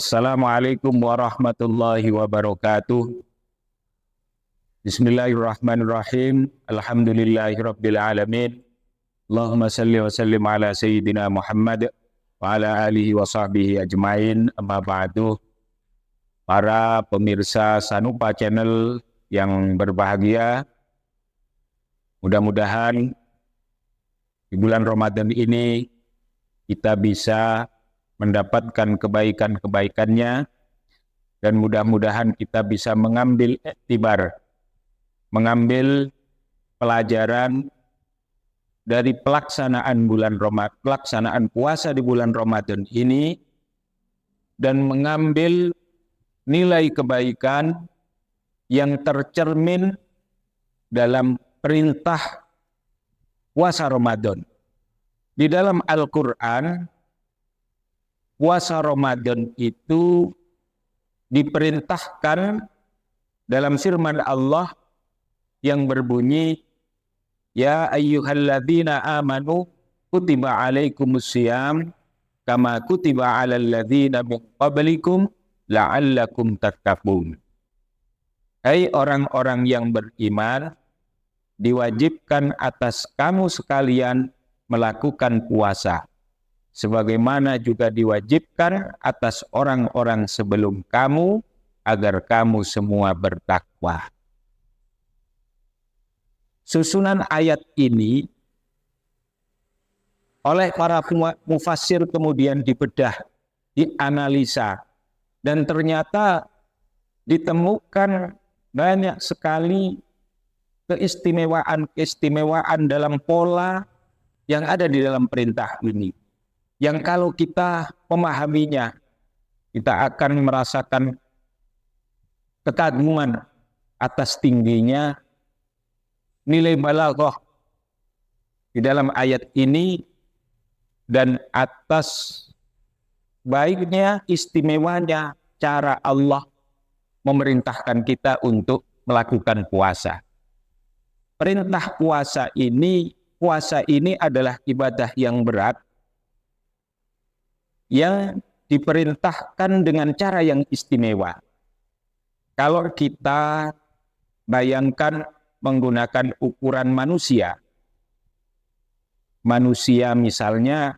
Assalamualaikum warahmatullahi wabarakatuh. Bismillahirrahmanirrahim. Alhamdulillahirabbil alamin. Allahumma salli wa sallim ala sayyidina Muhammad wa ala alihi wa sahbihi ajmain. Amma ba'du. Para pemirsa Sanupa Channel yang berbahagia, mudah-mudahan di bulan Ramadan ini kita bisa mendapatkan kebaikan-kebaikannya, dan mudah-mudahan kita bisa mengambil iktibar, mengambil pelajaran dari pelaksanaan pelaksanaan puasa di bulan Ramadan ini, dan mengambil nilai kebaikan yang tercermin dalam perintah puasa Ramadan. Di dalam Al-Quran, puasa Ramadan itu diperintahkan dalam firman Allah yang berbunyi, Ya ayyuhalladzina amanu kutiba alaikumusiyam kama kutiba alal ladzina min qablikum la'allakum tattaqun. Hai orang-orang yang beriman, diwajibkan atas kamu sekalian melakukan puasa, sebagaimana juga diwajibkan atas orang-orang sebelum kamu, agar kamu semua bertakwa. Susunan ayat ini oleh para mufassir kemudian dibedah, dianalisa, dan ternyata ditemukan banyak sekali keistimewaan dalam pola yang ada di dalam perintah ini, yang kalau kita memahaminya, kita akan merasakan kekaguman atas tingginya nilai balaghah di dalam ayat ini, dan atas baiknya, istimewanya cara Allah memerintahkan kita untuk melakukan puasa. Perintah puasa ini adalah ibadah yang berat, yang diperintahkan dengan cara yang istimewa. Kalau kita bayangkan menggunakan ukuran manusia misalnya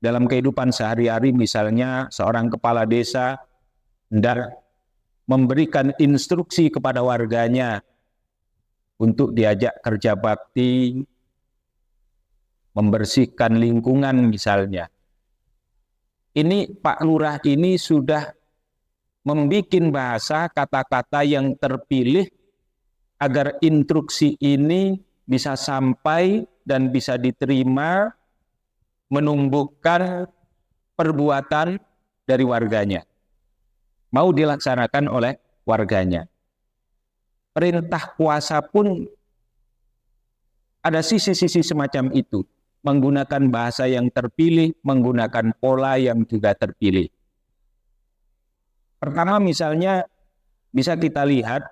dalam kehidupan sehari-hari, misalnya seorang kepala desa hendak memberikan instruksi kepada warganya untuk diajak kerja bakti, membersihkan lingkungan misalnya. Ini Pak Lurah ini sudah membuat bahasa kata-kata yang terpilih agar instruksi ini bisa sampai dan bisa diterima, menumbuhkan perbuatan dari warganya, mau dilaksanakan oleh warganya. Perintah puasa pun ada sisi-sisi semacam itu, menggunakan bahasa yang terpilih, menggunakan pola yang juga terpilih. Pertama misalnya bisa kita lihat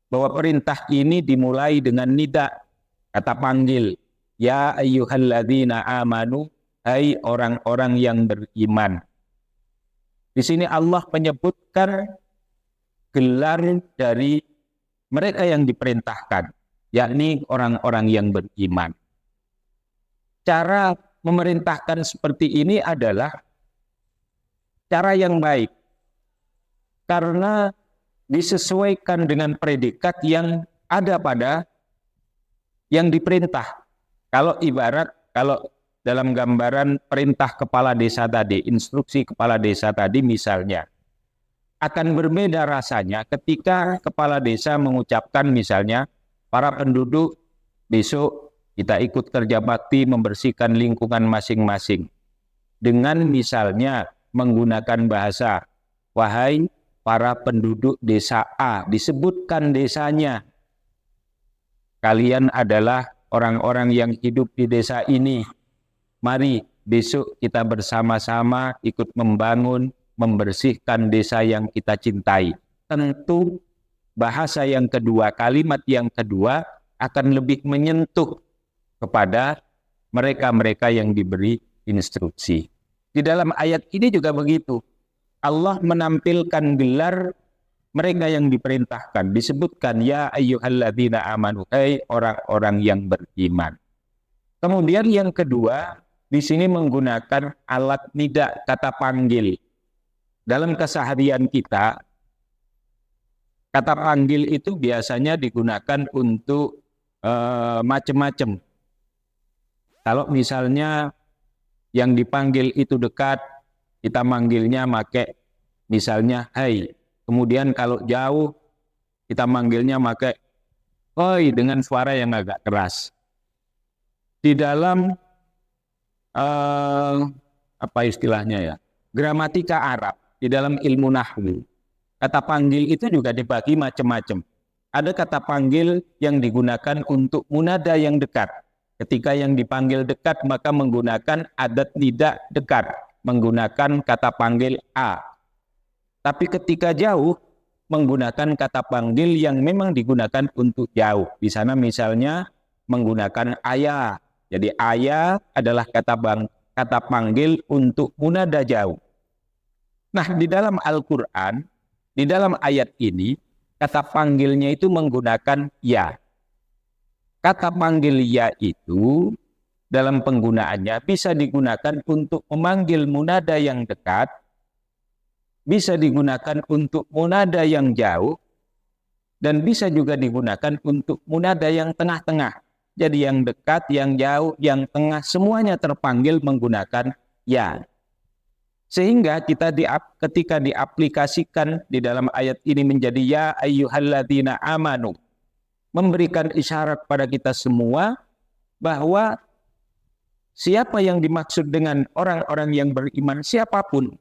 bahwa perintah ini dimulai dengan nida, kata panggil, Ya ayyuhalladzina amanu, hai orang-orang yang beriman. Di sini Allah menyebutkan gelar dari mereka yang diperintahkan, yakni orang-orang yang beriman. Cara memerintahkan seperti ini adalah cara yang baik, karena disesuaikan dengan predikat yang ada pada yang diperintah. Kalau dalam gambaran perintah kepala desa tadi, instruksi kepala desa tadi misalnya, akan berbeda rasanya ketika kepala desa mengucapkan misalnya, para penduduk besok kita ikut kerja bakti membersihkan lingkungan masing-masing, dengan misalnya menggunakan bahasa, wahai para penduduk desa A, disebutkan desanya, kalian adalah orang-orang yang hidup di desa ini, mari besok kita bersama-sama ikut membangun, membersihkan desa yang kita cintai. Tentu bahasa yang kedua, kalimat yang kedua akan lebih menyentuh kepada mereka-mereka yang diberi instruksi. Di dalam ayat ini juga begitu. Allah menampilkan gelar mereka yang diperintahkan. Disebutkan, ya ayyuhalladzina amanu, hai orang-orang yang beriman. Kemudian yang kedua, di sini menggunakan alat nida, kata panggil. Dalam keseharian kita, kata panggil itu biasanya digunakan untuk macam-macam. Kalau misalnya yang dipanggil itu dekat, kita manggilnya pakai misalnya hai. Kemudian kalau jauh, kita manggilnya pakai oi dengan suara yang agak keras. Di dalam apa istilahnya ya, gramatika Arab, di dalam ilmu nahwu, kata panggil itu juga dibagi macam-macam. Ada kata panggil yang digunakan untuk munada yang dekat. Ketika yang dipanggil dekat, maka menggunakan adat nida dekat, menggunakan kata panggil a. Tapi ketika jauh, menggunakan kata panggil yang memang digunakan untuk jauh. Di sana misalnya menggunakan ayah. Jadi ayah adalah kata panggil untuk munada jauh. Nah, di dalam Al-Quran, di dalam ayat ini, kata panggilnya itu menggunakan ya. Kata panggil ya itu dalam penggunaannya bisa digunakan untuk memanggil munada yang dekat, bisa digunakan untuk munada yang jauh, dan bisa juga digunakan untuk munada yang tengah-tengah. Jadi yang dekat, yang jauh, yang tengah, semuanya terpanggil menggunakan ya. Sehingga kita ketika diaplikasikan di dalam ayat ini menjadi ya ayyuhalladzina amanu, memberikan isyarat pada kita semua bahwa siapa yang dimaksud dengan orang-orang yang beriman, siapapun.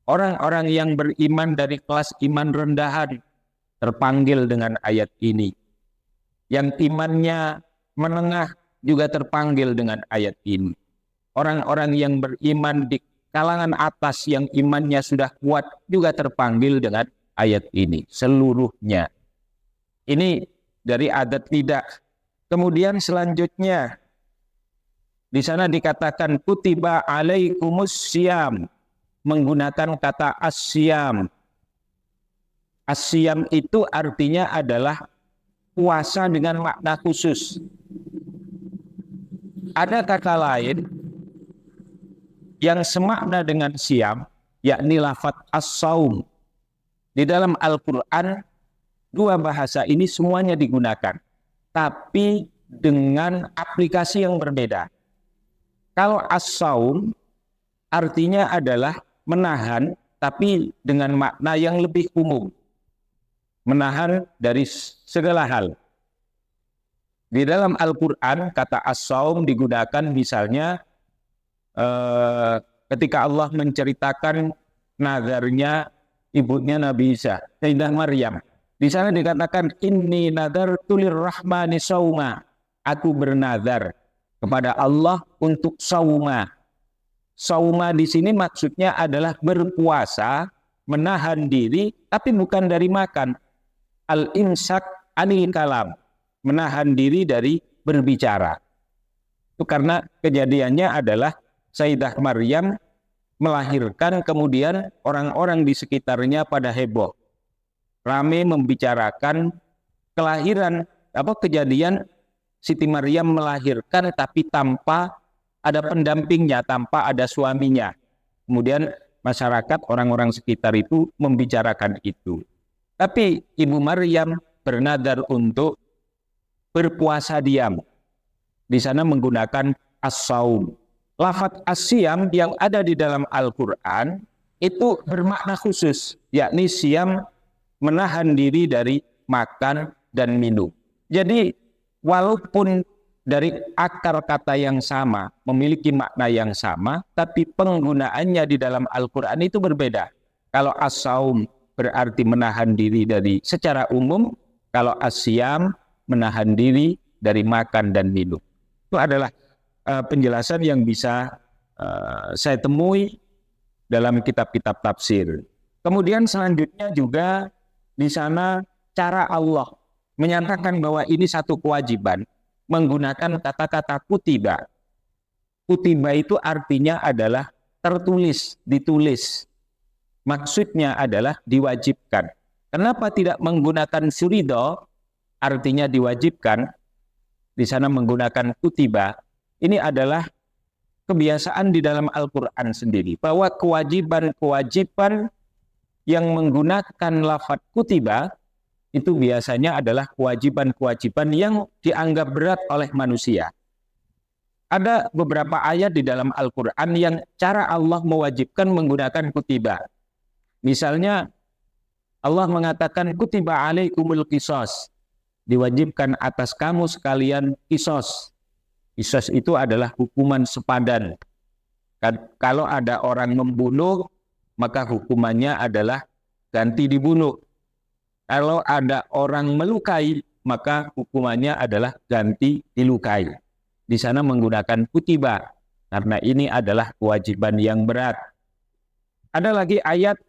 Orang-orang yang beriman dari kelas iman rendahan terpanggil dengan ayat ini. Yang imannya menengah juga terpanggil dengan ayat ini. Orang-orang yang beriman di kalangan atas yang imannya sudah kuat juga terpanggil dengan ayat ini. Seluruhnya. Ini dari adat tidak. Kemudian selanjutnya di sana dikatakan kutiba alaikumus syiyam, menggunakan kata asyam. Asyam itu artinya adalah puasa dengan makna khusus. Ada kata lain yang semakna dengan syam, yakni lafaz as-saum. Di dalam Al-Quran, dua bahasa ini semuanya digunakan, tapi dengan aplikasi yang berbeda. Kalau as-saum artinya adalah menahan, tapi dengan makna yang lebih umum. Menahan dari segala hal. Di dalam Al-Quran, kata as-saum digunakan misalnya ketika Allah menceritakan nazarnya ibunya Nabi Isa, Sayyidah Maryam. Di sana dikatakan inni nadartu lirrahmani sauma. Aku bernazar kepada Allah untuk sauma. Sauma di sini maksudnya adalah berpuasa, menahan diri, tapi bukan dari makan. Al-imsak anil kalam, menahan diri dari berbicara. Itu karena kejadiannya adalah Sayyidah Maryam melahirkan, kemudian orang-orang di sekitarnya pada heboh. Rame membicarakan kelahiran, kejadian Siti Maryam melahirkan tapi tanpa ada pendampingnya, tanpa ada suaminya. Kemudian masyarakat, orang-orang sekitar itu membicarakan itu. Tapi Ibu Maryam bernadar untuk berpuasa diam. Di sana menggunakan as-saum. Lafaz as-siyam yang ada di dalam Al-Quran itu bermakna khusus, yakni siyam, menahan diri dari makan dan minum. Jadi walaupun dari akar kata yang sama, memiliki makna yang sama, tapi penggunaannya di dalam Al-Quran itu berbeda. Kalau as-saum berarti menahan diri dari secara umum, kalau as-siyam menahan diri dari makan dan minum. Itu adalah penjelasan yang bisa saya temui dalam kitab-kitab tafsir. Kemudian selanjutnya juga di sana cara Allah menyatakan bahwa ini satu kewajiban, menggunakan kata-kata kutiba. Kutiba itu artinya adalah tertulis, ditulis. Maksudnya adalah diwajibkan. Kenapa tidak menggunakan surido? Artinya diwajibkan. Di sana menggunakan kutiba. Ini adalah kebiasaan di dalam Al-Quran sendiri. Bahwa kewajiban-kewajiban yang menggunakan lafadz kutiba itu biasanya adalah kewajiban-kewajiban yang dianggap berat oleh manusia. Ada beberapa ayat di dalam Al-Quran yang cara Allah mewajibkan menggunakan kutiba. Misalnya Allah mengatakan kutiba alaikumul qisas, diwajibkan atas kamu sekalian qisas. Qisas itu adalah hukuman sepadan. Kalau ada orang membunuh, maka hukumannya adalah ganti dibunuh. Kalau ada orang melukai, maka hukumannya adalah ganti dilukai. Di sana menggunakan kutiba, karena ini adalah kewajiban yang berat. Ada lagi ayat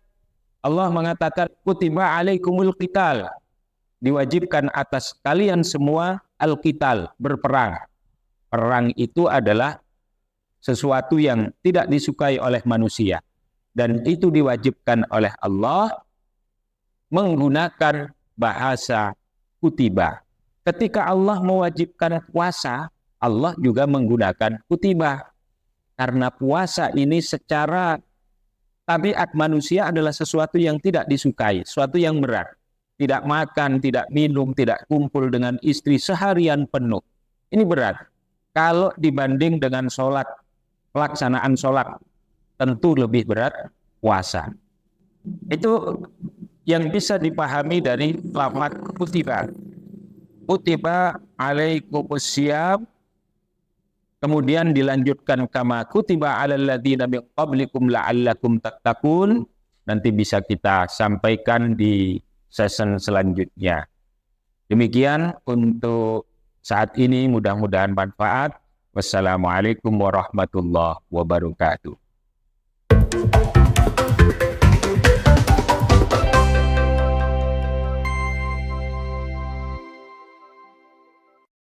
Allah mengatakan kutiba alaikumul qital, diwajibkan atas kalian semua al-qital, berperang. Perang itu adalah sesuatu yang tidak disukai oleh manusia, dan itu diwajibkan oleh Allah menggunakan bahasa kutiba. Ketika Allah mewajibkan puasa, Allah juga menggunakan kutiba. Karena puasa ini secara tabiat manusia adalah sesuatu yang tidak disukai, sesuatu yang berat. Tidak makan, tidak minum, tidak kumpul dengan istri seharian penuh. Ini berat. Kalau dibanding dengan sholat, pelaksanaan sholat, tentu lebih berat puasa. Itu yang bisa dipahami dari lafaz kutiba. Kutiba alaikumusiyam, kemudian dilanjutkan kama kutiba alal ladzina min qablikum la'allakum tattaqun. Nanti bisa kita sampaikan di session selanjutnya. Demikian untuk saat ini, mudah-mudahan manfaat. Wassalamualaikum warahmatullahi wabarakatuh.